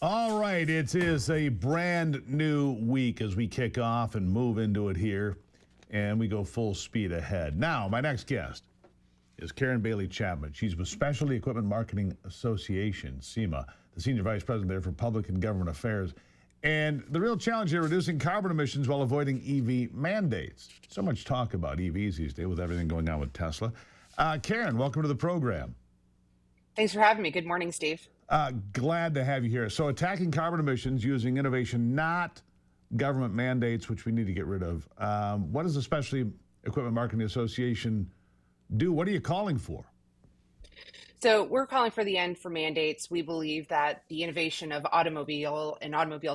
All right, it is a brand new week as we kick off and move into it here, and we go full speed ahead. Now, my next guest is Karen Bailey Chapman. She's with Specialty Equipment Marketing Association, SEMA, the Senior Vice President there for Public and Government Affairs. And the real challenge here, reducing carbon emissions while avoiding EV mandates. So much talk about EVs these days with everything going on with Tesla. Karen, welcome to the program. Thanks for having me. Good morning, Steve. Glad to have you here. So attacking carbon emissions using innovation, not government mandates, which we need to get rid of. What does the Specialty Equipment Marketing Association do? What are you calling for? So we're calling for the end for mandates. We believe that the innovation of automobile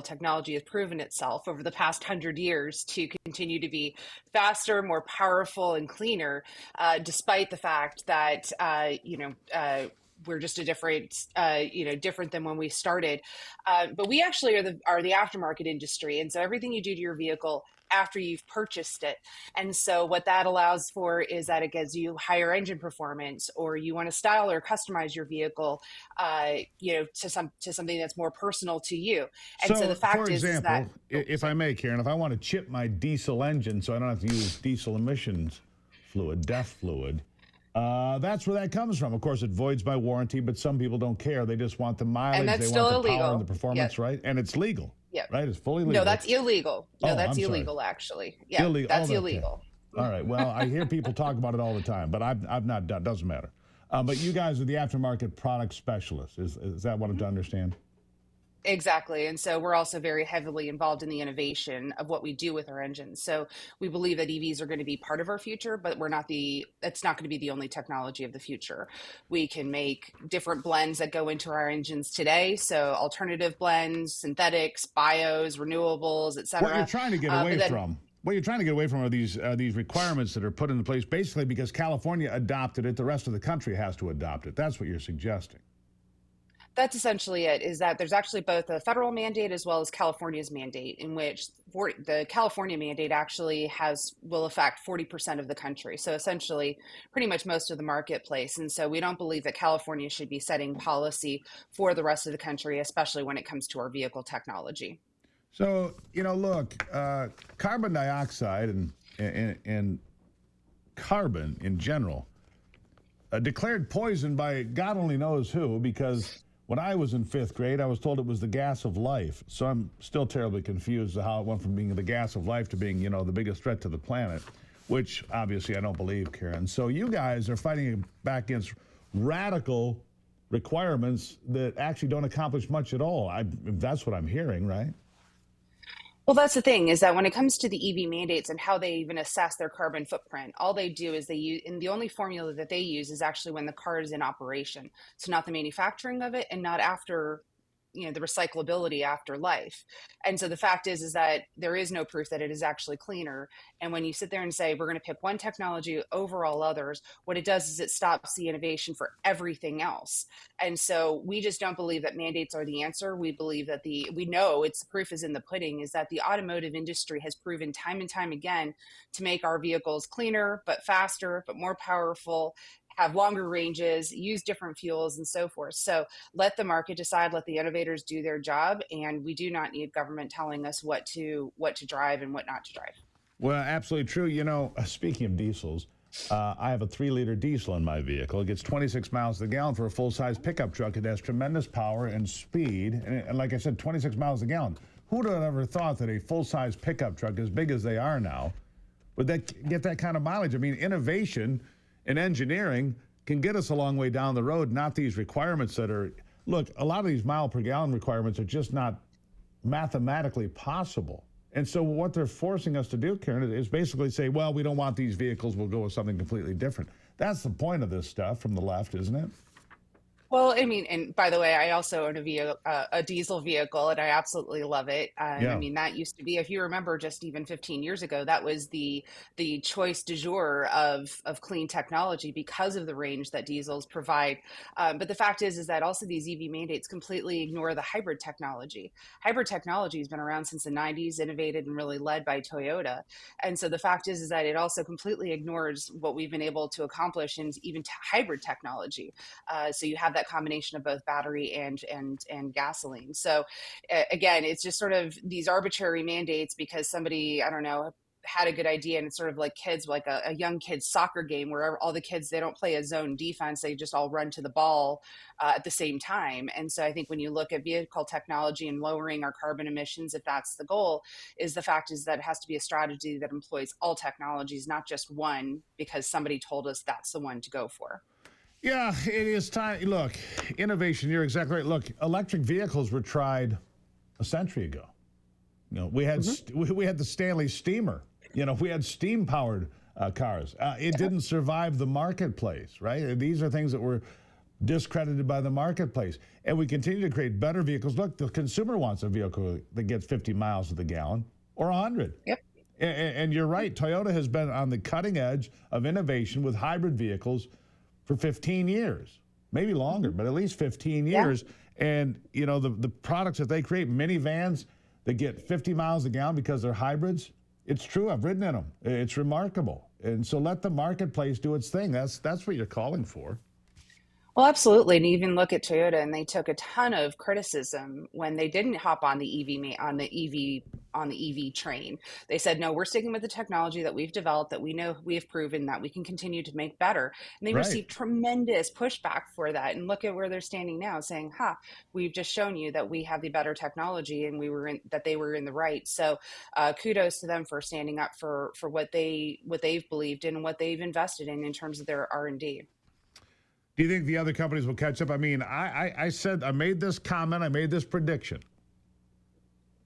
technology has proven itself over the past 100 years to continue to be faster, more powerful, and cleaner, despite the fact that, we're just a different than when we started. But we actually are the aftermarket industry. And so everything you do to your vehicle after you've purchased it. And so what that allows for is that it gives you higher engine performance, or you want to style or customize your vehicle, to something that's more personal to you. And so the fact is that, if I may, Karen, if I want to chip my diesel engine so I don't have to use diesel emissions fluid, DEF fluid, that's where that comes from. Of course, it voids my warranty, but some people don't care. They just want the mileage. And that's they still want the illegal. Power and the performance, Yep. right? And it's legal. Yep. Right? It's fully legal. No, that's illegal. No, Oh, that's I'm sorry. illegal, actually. Yeah, Illegal. that's Oh, okay. illegal. All right. Well, I hear people talk about it all the time, but I've not done. Doesn't matter. But you guys are the aftermarket product specialists. Is that what I'm to understand? Exactly. And so we're also very heavily involved in the innovation of what we do with our engines. So we believe that EVs are going to be part of our future, but it's not going to be the only technology of the future. We can make different blends that go into our engines today. So alternative blends, synthetics, bios, renewables, et cetera. What you're trying to get away from are these requirements that are put into place basically because California adopted it. The rest of the country has to adopt it. That's what you're suggesting. That's essentially it, is that there's actually both a federal mandate as well as California's mandate, in which the California mandate actually will affect 40% of the country. So essentially pretty much most of the marketplace. And so we don't believe that California should be setting policy for the rest of the country, especially when it comes to our vehicle technology. So, look, carbon dioxide and carbon in general, declared poison by God only knows who, because when I was in 5th grade, I was told it was the gas of life. So I'm still terribly confused as to how it went from being the gas of life to being, the biggest threat to the planet, which obviously I don't believe, Karen. So you guys are fighting back against radical requirements that actually don't accomplish much at all. That's what I'm hearing, right? Well, that's the thing, is that when it comes to the EV mandates and how they even assess their carbon footprint, all they do is and the only formula that they use is actually when the car is in operation. So not the manufacturing of it, and not after, the recyclability after life. And so the fact is that there is no proof that it is actually cleaner. And when you sit there and say, we're going to pick one technology over all others, what it does is it stops the innovation for everything else. And so we just don't believe that mandates are the answer. We believe that the proof is in the pudding, is that the automotive industry has proven time and time again to make our vehicles cleaner, but faster, but more powerful, have longer ranges, use different fuels, and so forth. So let the market decide, let the innovators do their job, and we do not need government telling us what to drive and what not to drive. Well, absolutely true. Speaking of diesels, I have a 3-liter diesel in my vehicle. It gets 26 miles to the gallon for a full-size pickup truck. It has tremendous power and speed, and like I said, 26 miles a gallon. Who would have ever thought that a full-size pickup truck, as big as they are now, would get that kind of mileage? I mean, innovation and engineering can get us a long way down the road, not these requirements that are, look, a lot of these mile per gallon requirements are just not mathematically possible. And so what they're forcing us to do, Karen, is basically say, well, we don't want these vehicles, we'll go with something completely different. That's the point of this stuff from the left, isn't it? Well, I mean, and by the way, I also own a diesel vehicle, and I absolutely love it. Yeah. I mean, that used to be, if you remember, just even 15 years ago, that was the choice du jour of clean technology because of the range that diesels provide. But the fact is that also these EV mandates completely ignore the hybrid technology. Hybrid technology has been around since the 90s, innovated and really led by Toyota. And so the fact is that it also completely ignores what we've been able to accomplish in even hybrid technology. So you have that that combination of both battery and gasoline. So again, it's just sort of these arbitrary mandates because somebody, I don't know, had a good idea. And it's sort of like kids, like a young kid's soccer game where all the kids, they don't play a zone defense, they just all run to the ball at the same time. And so I think when you look at vehicle technology and lowering our carbon emissions, if that's the goal, is the fact is that it has to be a strategy that employs all technologies, not just one because somebody told us that's the one to go for. Yeah, it is time. Look, innovation, you're exactly right. Look, electric vehicles were tried a century ago. You know, we had we had the Stanley steamer. You know, we had steam-powered cars. It didn't survive the marketplace, right? These are things that were discredited by the marketplace. And we continue to create better vehicles. Look, the consumer wants a vehicle that gets 50 miles to the gallon or 100. Yep. And you're right. Toyota has been on the cutting edge of innovation with hybrid vehicles for 15 years, maybe longer, but at least 15 years. Yeah. And, you know, the products that they create, minivans that get 50 miles a gallon because they're hybrids, it's true. I've ridden in them. It's remarkable. And so let the marketplace do its thing. That's what you're calling for. Well, absolutely. And even look at Toyota, and they took a ton of criticism when they didn't hop on the EV train. They said, no, we're sticking with the technology that we've developed, that we know we have proven that we can continue to make better. And they received tremendous pushback for that. And look at where they're standing now, saying, we've just shown you that we have the better technology and that they were in the right. So kudos to them for standing up for what they've believed in and what they've invested in terms of their R&D. Do you think the other companies will catch up? I mean, I made this comment, I made this prediction.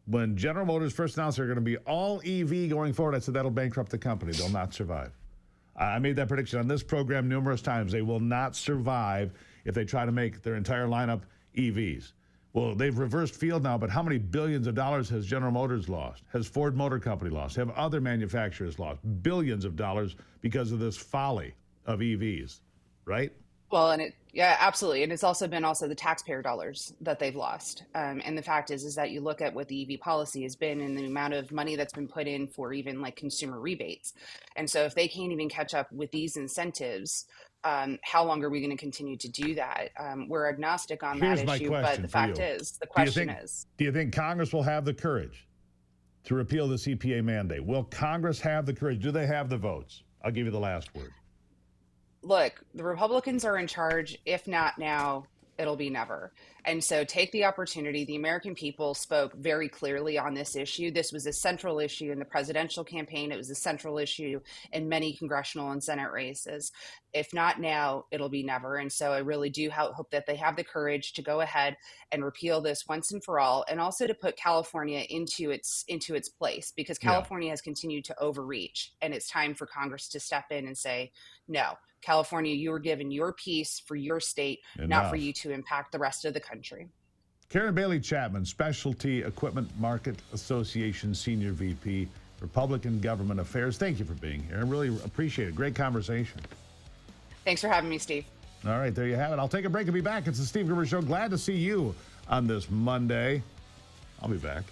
When General Motors first announced they're going to be all EV going forward, I said that'll bankrupt the company. They'll not survive. I made that prediction on this program numerous times. They will not survive if they try to make their entire lineup EVs. Well, they've reversed field now, but how many billions of dollars has General Motors lost? Has Ford Motor Company lost? Have other manufacturers lost? Billions of dollars because of this folly of EVs, right? Well, yeah, absolutely. And it's also been the taxpayer dollars that they've lost. And the fact is that you look at what the EV policy has been and the amount of money that's been put in for even like consumer rebates. And so if they can't even catch up with these incentives, how long are we going to continue to do that? We're agnostic on that issue, but the fact is, the question is. Do you think Congress will have the courage to repeal this EPA mandate? Will Congress have the courage? Do they have the votes? I'll give you the last word. Look, the Republicans are in charge. If not now, it'll be never. And so take the opportunity. The American people spoke very clearly on this issue. This was a central issue in the presidential campaign. It was a central issue in many congressional and Senate races. If not now, it'll be never. And so I really do hope that they have the courage to go ahead and repeal this once and for all, and also to put California into its place, because California has continued to overreach, and it's time for Congress to step in and say, no, California, you were given your piece for your state, not for you to impact the rest of the country. Karen Bailey Chapman, Specialty Equipment Market Association Senior VP, Republican Government Affairs. Thank you for being here. I really appreciate it. Great conversation. Thanks for having me, Steve. All right, there you have it. I'll take a break and be back. It's the Steve Gruber Show. Glad to see you on this Monday. I'll be back.